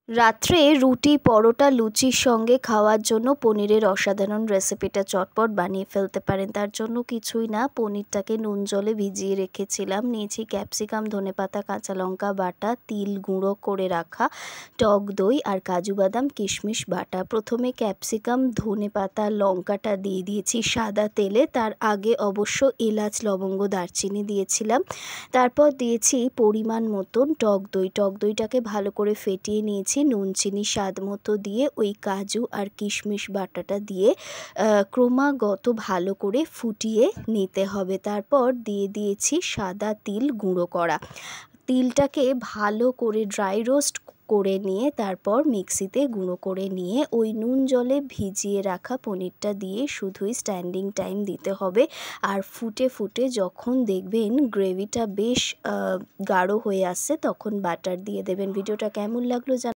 রাত্রে রুটি, পরোটা, লুচির সঙ্গে খাওয়ার জন্য পনিরের অসাধারণ রেসিপিটা চটপট বানিয়ে ফেলতে পারেন। তার জন্য কিছুই না, পনিরটাকে নুন জলে ভিজিয়ে রেখেছিলাম। নিয়েছি ক্যাপসিকাম, ধনেপাতা, কাঁচা লঙ্কা বাটা, তিল গুঁড়ো করে রাখা, টক দই আর কাজু বাদাম কিশমিশ বাটা। প্রথমে ক্যাপসিকাম, ধনেপাতা, লঙ্কাটা দিয়ে দিয়েছি সাদা তেলে। তার আগে অবশ্য এলাচ, লবঙ্গ, দারচিনি দিয়েছিলাম। তারপর দিয়েছি পরিমাণ মতন টক দই। টক দইটাকে ভালো করে ফেটিয়ে নিয়েছি। নুন চিনি স্বাদ মতো দিয়ে ওই কাজু আর কিশমিশ বাটাটা দিয়ে ক্রমাগত ভালো করে ফুটিয়ে নিতে হবে। তারপর দিয়ে দিয়েছি সাদা তিল গুঁড়ো করা। তিলটাকে ভালো করে ড্রাই রোস্ট করে নিয়ে তারপর মিক্সিতে গুঁড়ো করে নিয়ে ওই নুন জলে ভিজিয়ে রাখা পনিরটা দিয়ে শুধুই স্ট্যান্ডিং টাইম দিতে হবে। আর ফুটে ফুটে যখন দেখবেন গ্রেভিটা বেশ গাঢ় হয়ে আসছে তখন বাটার দিয়ে দেবেন। ভিডিওটা কেমন লাগলো